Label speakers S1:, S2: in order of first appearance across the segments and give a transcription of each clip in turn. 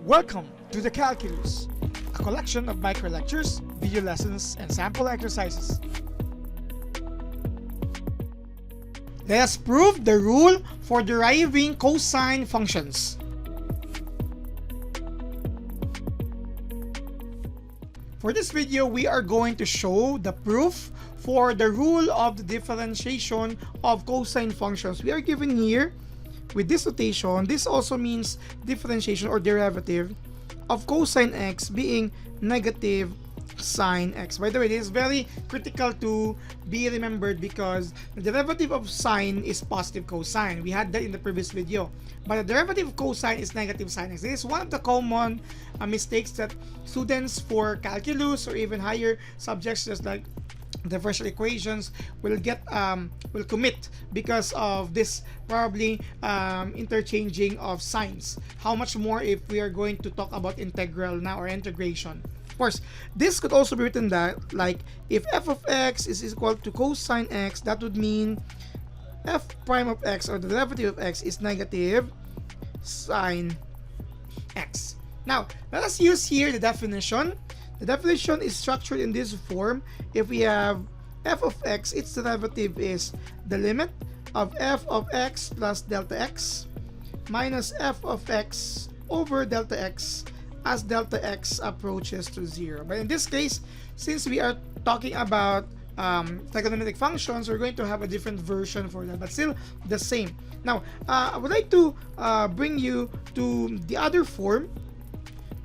S1: Welcome to the Calculus, a collection of micro lectures, video lessons, and sample exercises. Let us prove the rule for deriving cosine functions. For this video, we are going to show the proof for the rule of the differentiation of cosine functions. We are given here with this notation. This also means differentiation or derivative of cosine x being negative sine x. By the way, this is very critical to be remembered because the derivative of sine is positive cosine. We had that in the previous video. But the derivative of cosine is negative sine x. This is one of the common mistakes that students for calculus or even higher subjects just like differential equations will commit because of this probably interchanging of signs. How much more if we are going to talk about integral now or integration. Of course, this could also be written that like if f of x is equal to cosine x, that would mean f prime of x or the derivative of x is negative sine x. Now, let us use here the definition. The definition is structured in this form. If we have f of x, its derivative is the limit of f of x plus delta x minus f of x over delta x as delta x approaches to 0. But in this case, since we are talking about trigonometric functions, we're going to have a different version for that, but still the same. Now, I would like to bring you to the other form.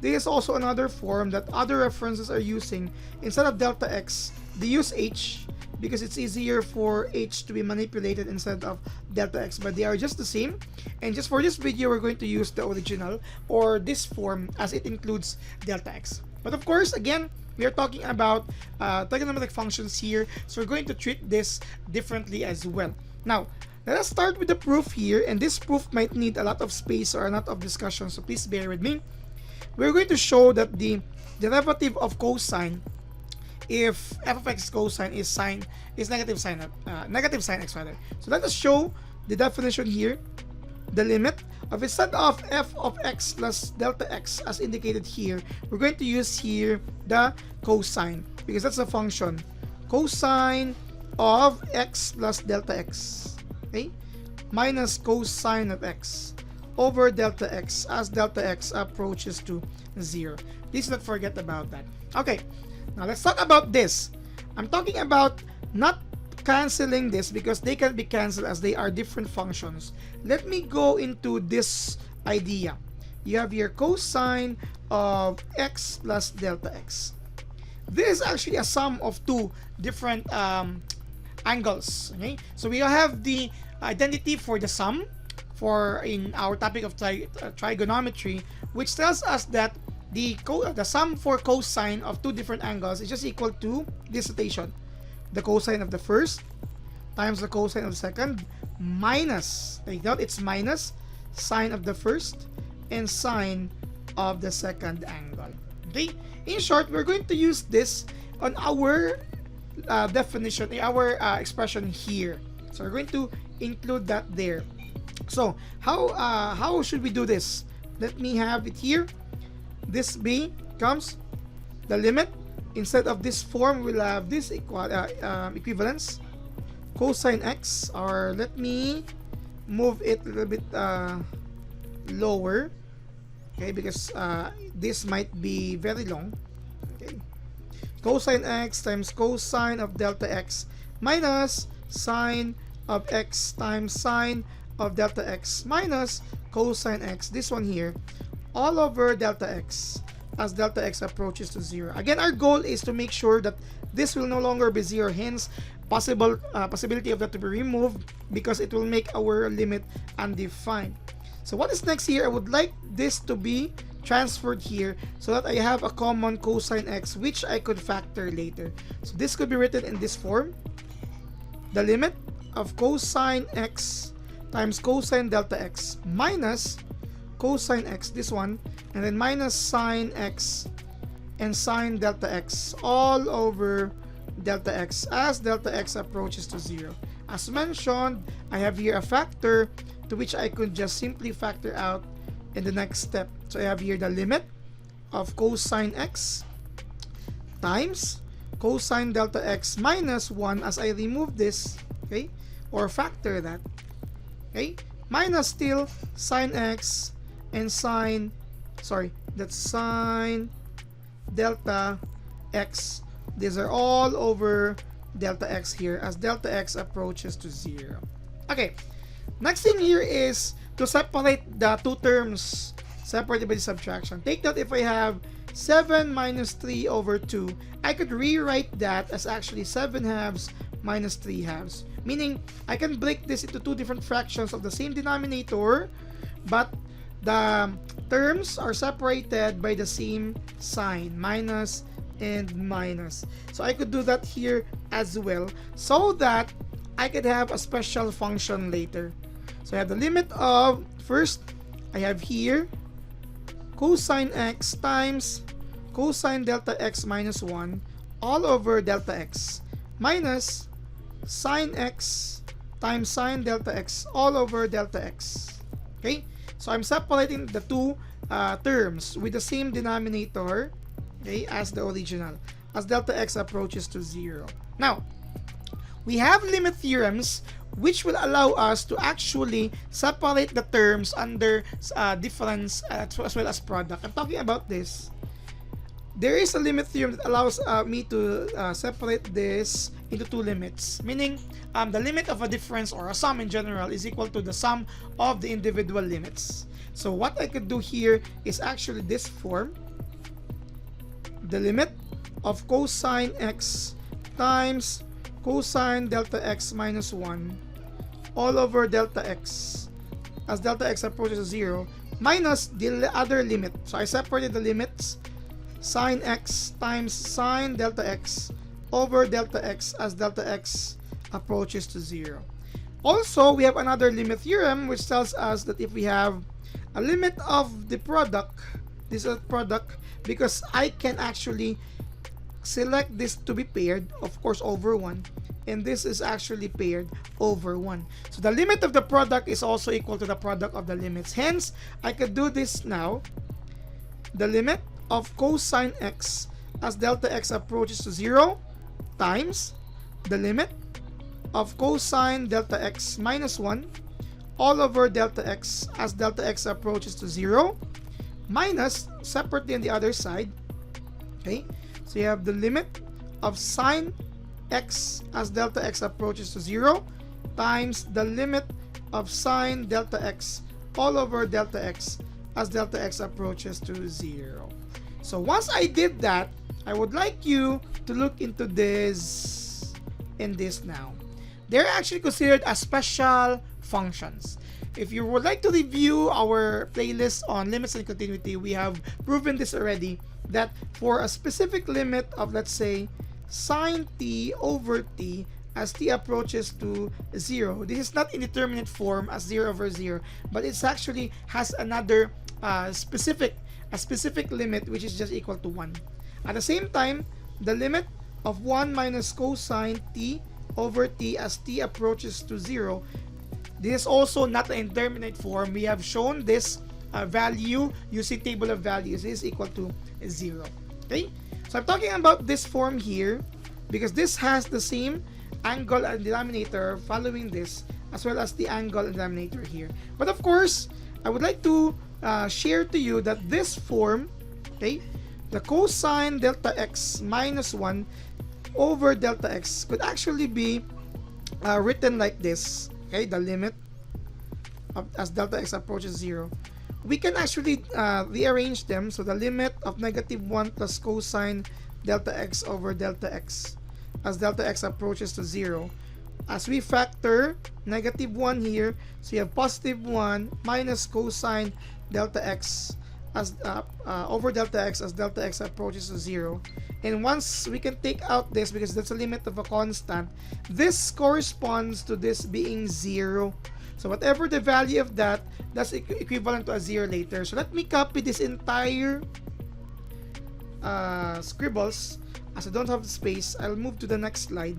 S1: There is also another form that other references are using. Instead of delta x, they use h because it's easier for h to be manipulated instead of delta x, but they are just the same. And just for this video, we're going to use the original or this form as it includes delta x. But of course, again, we are talking about trigonometric functions here, so we're going to treat this differently as well. Now, let us start with the proof here, and this proof might need a lot of space or a lot of discussion, so please bear with me. We're going to show that the derivative of cosine, if f of x cosine is negative sine x rather. So let us show the definition here. The limit of instead of f of x plus delta x as indicated here, we're going to use here the cosine because that's a function. Cosine of x plus delta x, okay, minus cosine of x over delta x as delta x approaches to 0. Please not forget about that. Okay, now let's talk about this. I'm talking about not canceling this because they can be cancelled as they are different functions. Let me go into this idea. You have your cosine of x plus delta x. This is actually a sum of two different angles. Okay, so we have the identity for the sum for in our topic of trigonometry, which tells us that the sum for cosine of two different angles is just equal to this notation. The cosine of the first times the cosine of the second minus, take note, it's minus sine of the first and sine of the second angle. Okay, in short, we're going to use this on our definition, our expression here. So we're going to include that there. So how should we do this? Let me have it here. This becomes the limit. Instead of this form, we'll have this equivalence. Cosine x, or let me move it a little bit lower, okay, because this might be very long. Okay, cosine x times cosine of delta x minus sine of x times sine of delta x minus cosine x, this one here, all over delta x as delta x approaches to 0. Again, our goal is to make sure that this will no longer be 0, hence possibility of that to be removed because it will make our limit undefined. So what is next here? I would like this to be transferred here so that I have a common cosine x which I could factor later. So this could be written in this form. The limit of cosine x times cosine delta x minus cosine x, this one, and then minus sine x and sine delta x all over delta x as delta x approaches to 0. As mentioned, I have here a factor to which I could just simply factor out in the next step So I have here the limit of cosine x times cosine delta x minus 1 as I remove this, okay, or factor that, okay, minus still sine x and sine, sorry, that's sine delta x. These are all over delta x here as delta x approaches to 0. Okay, next thing here is to separate the two terms separated by the subtraction. Take note, if I have 7 minus 3 over 2, I could rewrite that as actually 7 halves minus 3 halves. Meaning, I can break this into two different fractions of the same denominator, but the terms are separated by the same sign, minus and minus. So I could do that here as well, so that I could have a special function later. So I have the limit of, first, I have here cosine x times cosine delta x minus 1 all over delta x minus sine x times sine delta x all over delta x. Okay, so I'm separating the two terms with the same denominator, okay, as the original, as delta x approaches to 0. Now, we have limit theorems which will allow us to actually separate the terms under difference as well as product. I'm talking about this. There is a limit theorem that allows me to separate this into two limits, meaning the limit of a difference or a sum in general is equal to the sum of the individual limits. So what I could do here is actually this form: the limit of cosine x times cosine delta x minus 1 all over delta x as delta x approaches 0 minus the other limit. So I separated the limits: sine x times sine delta x over delta x as delta x approaches to 0. Also, we have another limit theorem which tells us that if we have a limit of the product, this is a product because I can actually select this to be paired, of course, over 1, and this is actually paired over 1. So the limit of the product is also equal to the product of the limits. Hence, I could do this now: the limit of cosine x as delta x approaches to 0 times the limit of cosine delta x minus 1 all over delta x as delta x approaches to 0 minus, separately on the other side, okay, so you have the limit of sine x as delta x approaches to 0 times the limit of sine delta x all over delta x as delta x approaches to 0. So once I did that, I would like you to look into this and this now. They're actually considered as special functions. If you would like to review our playlist on limits and continuity, we have proven this already, that for a specific limit of, let's say, sine t over t as t approaches to 0, this is not indeterminate form as 0 over 0, but it's actually has another specific limit which is just equal to 1. At the same time, the limit of 1 minus cosine t over t as t approaches to 0, this is also not an indeterminate form. We have shown this value using table of values is equal to 0. Okay, so I'm talking about this form here because this has the same angle and denominator following this, as well as the angle and denominator here. But of course, I would like to share to you that this form, okay, the cosine delta x minus 1 over delta x could actually be written like this. Okay, the limit of, as delta x approaches 0. We can actually rearrange them. So the limit of negative 1 plus cosine delta x over delta x as delta x approaches to 0. As we factor negative 1 here, so you have positive 1 minus cosine delta x as over delta x as delta x approaches to 0. And once we can take out this, because that's a limit of a constant, this corresponds to this being 0. So whatever the value of that, that's equivalent to a 0 later. So let me copy this entire scribbles. As I don't have the space, I'll move to the next slide.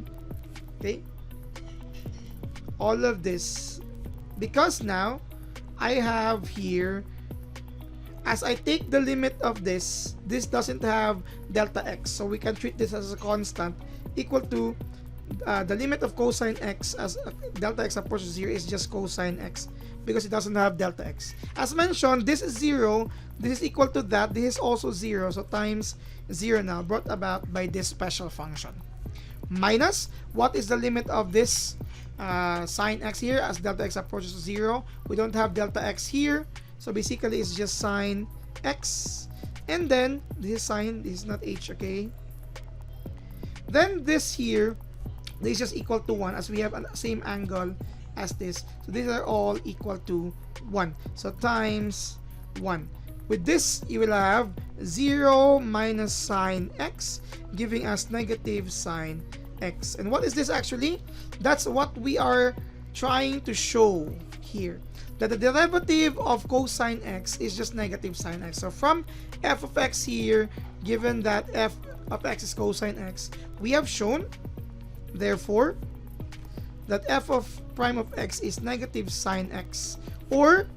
S1: Okay, all of this, because now I have here as I take the limit of this doesn't have delta x, so we can treat this as a constant equal to the limit of cosine x as delta x approaches 0 is just cosine x because it doesn't have delta x. As mentioned, this is 0, this is equal to that, this is also 0, so times 0 now brought about by this special function. Minus, what is the limit of this sine x here as delta x approaches 0? We don't have delta x here, so basically it's just sine x, and then this is sine, this is not h, okay? Then this here, this is just equal to 1 as we have the same angle as this. So these are all equal to 1. So times 1. With this, you will have 0 minus sine x, giving us negative sine x. And what is this actually? That's what we are trying to show here. That the derivative of cosine x is just negative sine x. So from f of x here, given that f of x is cosine x, we have shown, therefore, that f of prime of x is negative sine x. Or,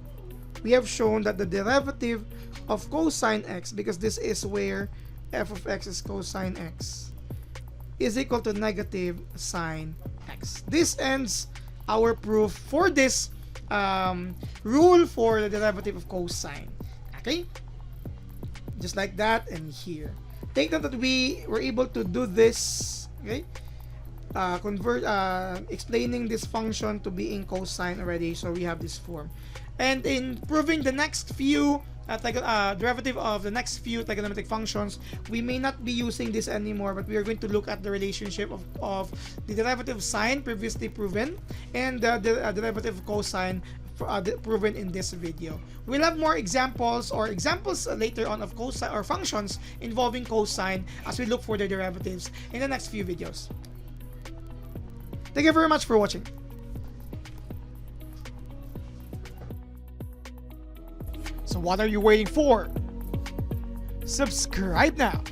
S1: we have shown that the derivative of cosine x, because this is where f of x is cosine x, is equal to negative sine x. This ends our proof for this rule for the derivative of cosine. Okay? Just like that and here. Take note that we were able to do this, okay? Explaining this function to be in cosine already, so we have this form. And in proving the next few derivative of the next few trigonometric functions, we may not be using this anymore, but we are going to look at the relationship of the derivative of sine previously proven and the derivative of cosine proven in this video. We'll have more examples later on of cosine or functions involving cosine as we look for their derivatives in the next few videos. Thank you very much for watching. So what are you waiting for? Subscribe now.